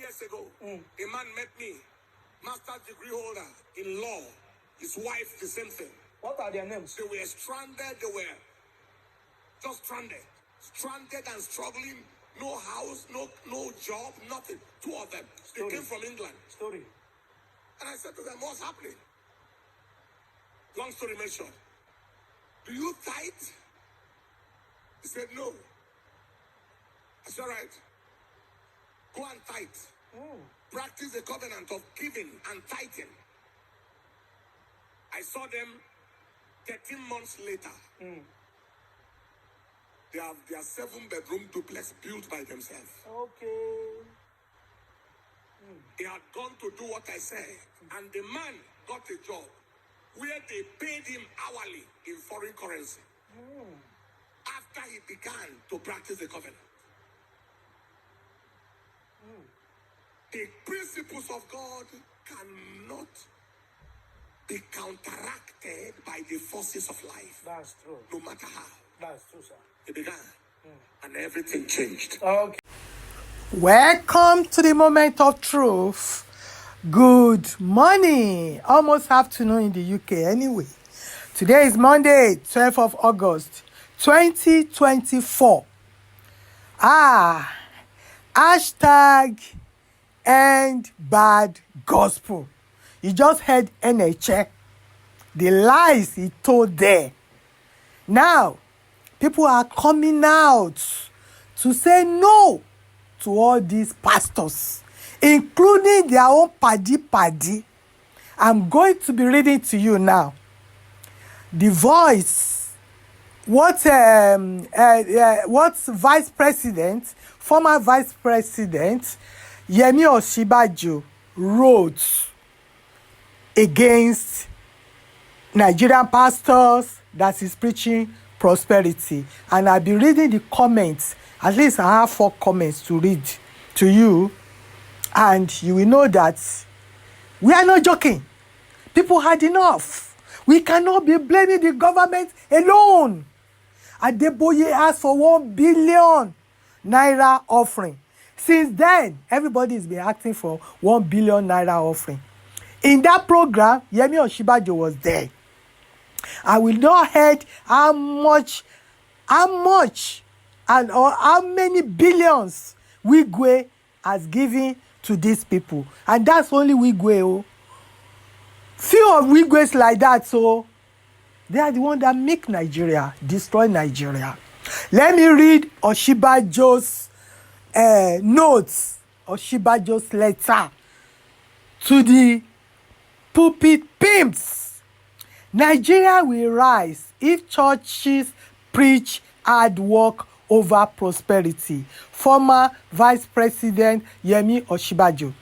years ago, a man met me, master's degree holder in law. His wife, the same thing. What are their names? They were stranded. They were just stranded. Stranded and struggling. No house, no job, nothing. Two of them. They came from England. Story. And I said to them, what's happening? Long story made short. Do you tithe? He said, no. I said, all right. Go and tithe. Practice the covenant of giving and tithing. I saw them 13 months later. They have their 7-bedroom duplex built by themselves. Okay. He had gone to do what I said, and the man got a job where they paid him hourly in foreign currency. After he began to practice the covenant. The principles of God cannot be counteracted by the forces of life. That's true. No matter how. That's true, sir. It began. And everything changed. Okay. Welcome to the moment of truth. Good morning. Almost afternoon in the UK anyway. Today is Monday, 12th of August, 2024. Hashtag end bad gospel. You just heard Enenche. The lies he told there. Now, people are coming out to say no to all these pastors, including their own paddy. I'm going to be reading to you now. The voice, what former Vice President Yemi Osinbajo wrote against Nigerian pastors that is preaching prosperity. And I'll be reading the comments. At least I have 4 comments to read to you. And you will know that we are not joking. People had enough. We cannot be blaming the government alone. Adeboye asked for 1 billion naira offering. Since then, everybody has been asking for 1 billion naira offering. In that program, Yemi Osinbajo was there. I will not heard how much, and or how many billions Wigwe has given to these people. And that's only Wigwe. Oh. Few of Wigwes like that, so they are the ones that make Nigeria, destroy Nigeria. Let me read Osinbajo's notes, Osinbajo's letter to the Pulpit pimps. Nigeria will rise if churches preach hard work over prosperity. Former Vice President Yemi Osinbajo.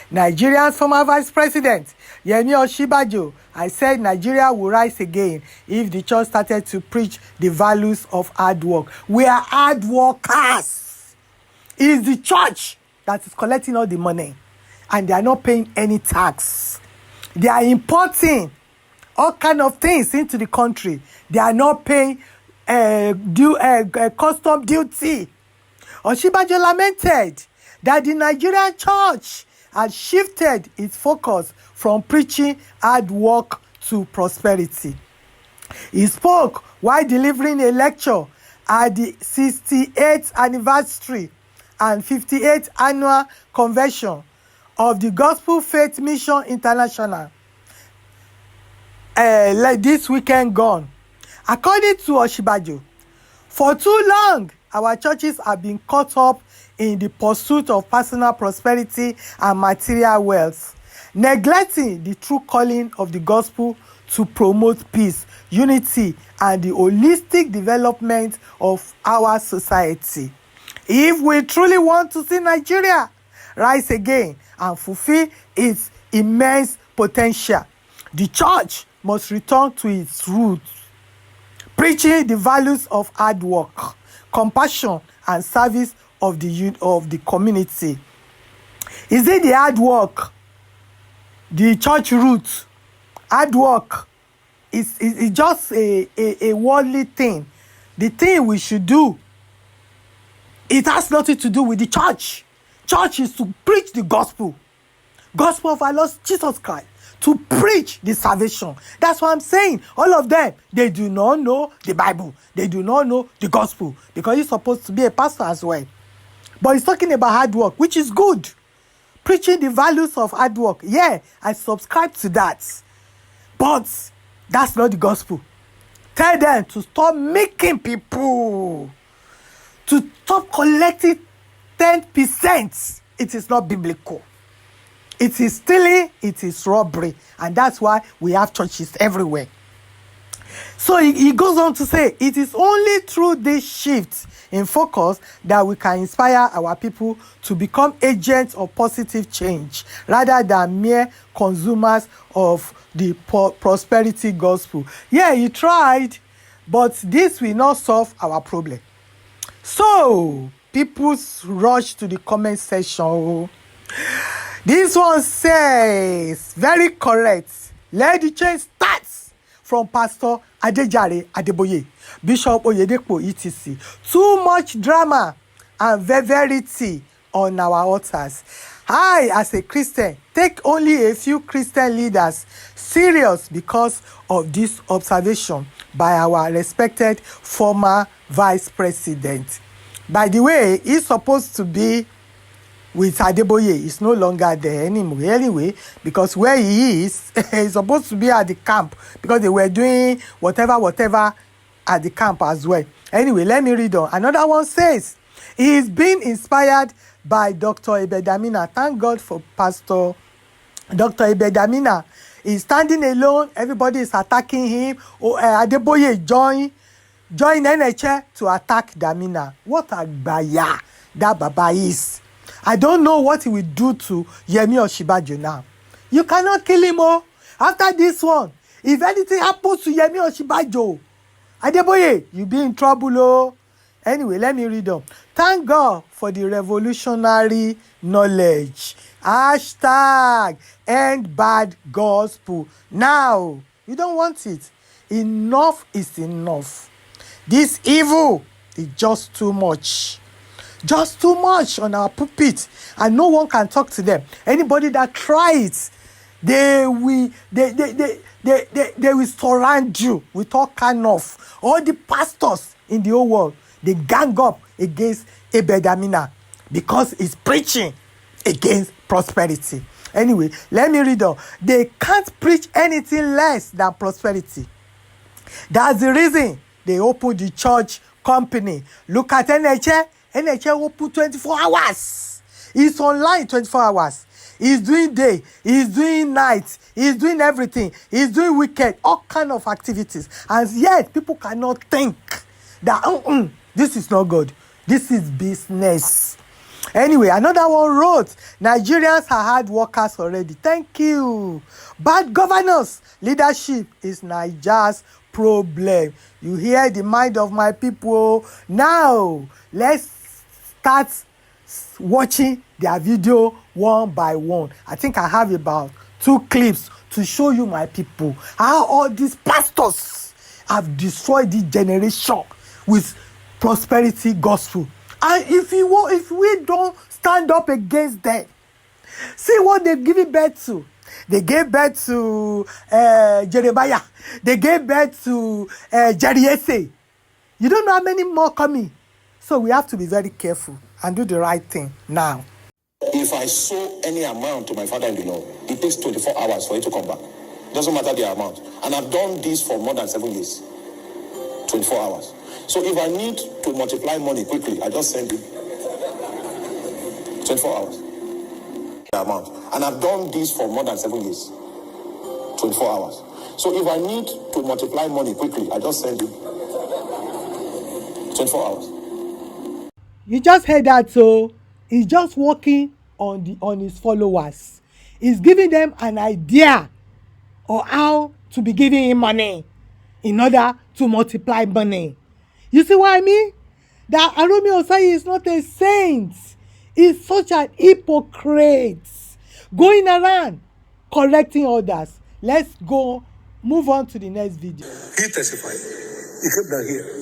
Nigeria's former Vice President Yemi Osinbajo, I said Nigeria will rise again if the church started to preach the values of hard work. We are hard workers. It's the church that is collecting all the money, and they are not paying any tax. They are importing all kind of things into the country. They are not paying custom duty. Osinbajo lamented that the Nigerian church had shifted its focus from preaching hard work to prosperity. He spoke while delivering a lecture at the 68th anniversary and 58th annual convention of the Gospel Faith Mission International. Like this weekend gone. According to Osinbajo, for too long, our churches have been caught up in the pursuit of personal prosperity and material wealth, neglecting the true calling of the gospel to promote peace, unity, and the holistic development of our society. If we truly want to see Nigeria rise again and fulfill its immense potential, the church must return to its roots, preaching the values of hard work, compassion, and service of the community. Is it the hard work, the church root? Hard work is just a worldly thing. The thing we should do, it has nothing to do with the church. church is to preach the gospel of our Lord Jesus Christ, to preach the salvation. That's what I'm saying. All of them, they do not know the Bible. They do not know the gospel, because he's supposed to be a pastor as well. But he's talking about hard work, which is good. Preaching the values of hard work. Yeah, I subscribe to that. But that's not the gospel. Tell them to stop making people, to stop collecting 10%. It is not biblical. It is stealing, it is robbery. And that's why we have churches everywhere. So he goes on to say, it is only through this shift in focus that we can inspire our people to become agents of positive change rather than mere consumers of the prosperity gospel. Yeah, he tried, but this will not solve our problem. So people rush to the comment section. This one says, very correct. Let the change start from Pastor Adejare Adeboye, Bishop Oyedepo, etc. Too much drama and verity on our altars. I, as a Christian, take only a few Christian leaders serious because of this observation by our respected former vice president. By the way, he's supposed to be with Adeboye. Is no longer there anyway, because where he is, he's supposed to be at the camp, because they were doing whatever at the camp as well. Anyway, let me read on. Another one says, he is being inspired by Dr. Ebedamina. Thank God for Pastor Dr. Ebedamina. He's standing alone. Everybody is attacking him. Adeboye join Enenche to attack Damina. What a baya that Baba is. I don't know what he will do to Yemi Osinbajo now. You cannot kill him, oh. After this one, if anything happens to Yemi Osinbajo, Adeboye, you be in trouble, oh. Anyway, let me read on. Thank God for the revolutionary knowledge. Hashtag end bad gospel. Now, you don't want it. Enough is enough. This evil is just too much. Just too much on our pulpit, and no one can talk to them. Anybody that tries, they will surround you with all kind of, all the pastors in the whole world, they gang up against Ebedamina because he's preaching against prosperity. Anyway, let me read on. They can't preach anything less than prosperity. That's the reason they opened the church company. Look at Enenche. Enenche open 24 hours. He's online 24 hours. He's doing day. He's doing night. He's doing everything. He's doing weekend. All kind of activities. And yet, people cannot think that, this is not good. This is business. Anyway, another one wrote, Nigerians are hard workers already. Thank you. Bad governance. Leadership is Nigeria's problem. You hear the mind of my people. Now, let's start watching their video one by one. I think I have about 2 clips to show you, my people, how all these pastors have destroyed this generation with prosperity gospel. And if we don't stand up against them, see what they've given birth to. They gave birth to Jeremiah. They gave birth to Jeriese. You don't know how many more coming. So we have to be very careful and do the right thing now. If I sow any amount to my father-in-law, it takes 24 hours for it to come back. Doesn't matter the amount. And I've done this for more than 7 years. 24 hours. So if I need to multiply money quickly, I just send him 24 hours. The amount. And I've done this for more than 7 years. 24 hours. So if I need to multiply money quickly, I just send him 24 hours. You just heard that, so he's just working on his followers. He's giving them an idea of how to be giving him money in order to multiply money. You see what I mean? That Arome Osayi is not a saint. He's such an hypocrite, going around correcting others. Let's move on to the next video. He testified. He came down here.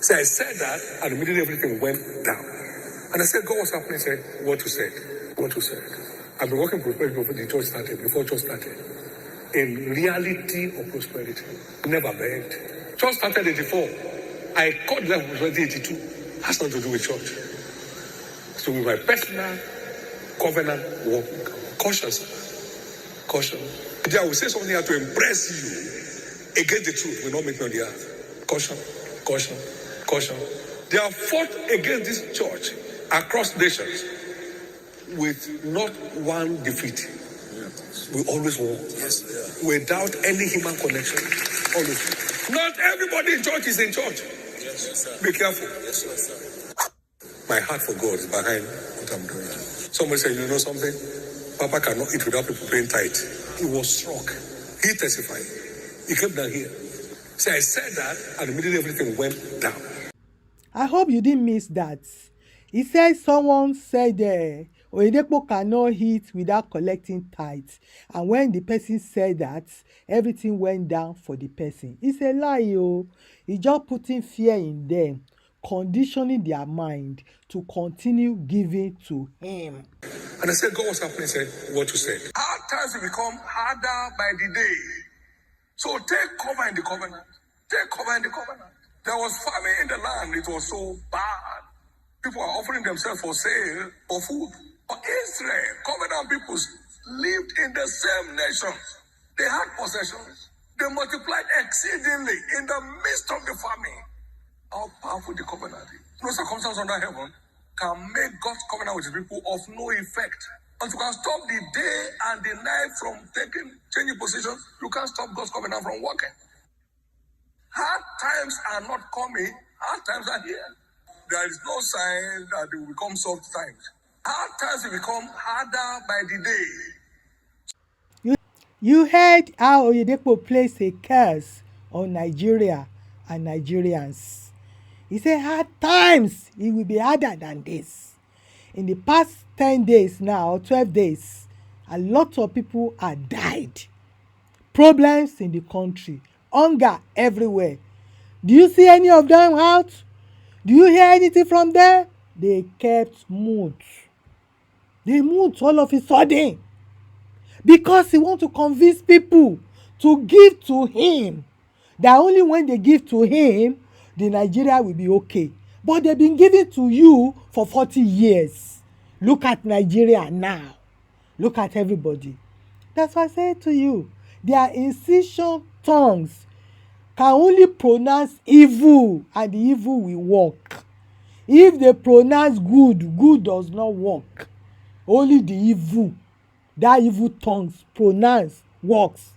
So I said that, and immediately everything went down. And I said, God, what's happening? He said, what you said. What you said. I've been working prosperity before the church started, before church started. In reality of prosperity. Never begged. Church started 84. I caught them from 82. Has nothing to do with church. So with my personal covenant walk. Caution, sir. Caution. Today I will say something here to impress you against the truth will not make me on the earth. Caution, caution, caution. They have fought against this church across nations with not one defeat. We always won. Yes, without any human connection. Always. Not everybody in church is in church. Yes, sir. Be careful. Yes, sir. My heart for God is behind what I'm doing. Somebody said, you know something? Papa cannot eat without people paying tithe. He was struck. He testified. He came down here. So I said that, and immediately everything went down. I hope you didn't miss that. He said someone said Origbo cannot eat without collecting tithes. And when the person said that, everything went down for the person. It's a lie, oh. He's just putting fear in them, conditioning their mind to continue giving to him. And I said, God, what's happening? He said, what you said. Hard times will become harder by the day. So take cover in the covenant. Take cover in the covenant. There was famine in the land. It was so bad. People are offering themselves for sale for food. But Israel, covenant peoples, lived in the same nation. They had possessions. They multiplied exceedingly in the midst of the famine. How powerful the covenant is. No circumstance under heaven can make God's covenant with the people of no effect. But you can stop the day and the night from changing positions. You can't stop God's covenant from working. Hard times are not coming. Hard times are here. There is no sign that they will become soft times. Hard times will become harder by the day. You heard how Origbo placed a curse on Nigeria and Nigerians. He said hard times, it will be harder than this. In the past 10 days now, 12 days, a lot of people have died. Problems in the country, hunger everywhere. Do you see any of them out? Do you hear anything from them? They kept mute. They mute all of a sudden because he want to convince people to give to him. That only when they give to him, the Nigeria will be okay. But they've been giving to you for 40 years. Look at Nigeria now. Look at everybody. That's why I say to you, their incision tongues can only pronounce evil, and the evil will work. If they pronounce good, good does not work. Only the evil, that evil tongues pronounce works.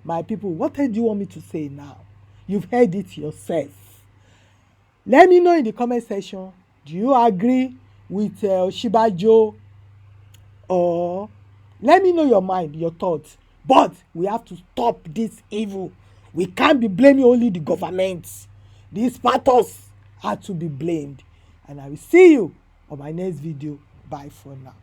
My people, what do you want me to say now? You've heard it yourself. Let me know in the comment section. Do you agree with Osinbajo? Or let me know your mind, your thoughts. But we have to stop this evil. We can't be blaming only the government. These pastors are to be blamed. And I will see you on my next video. Bye for now.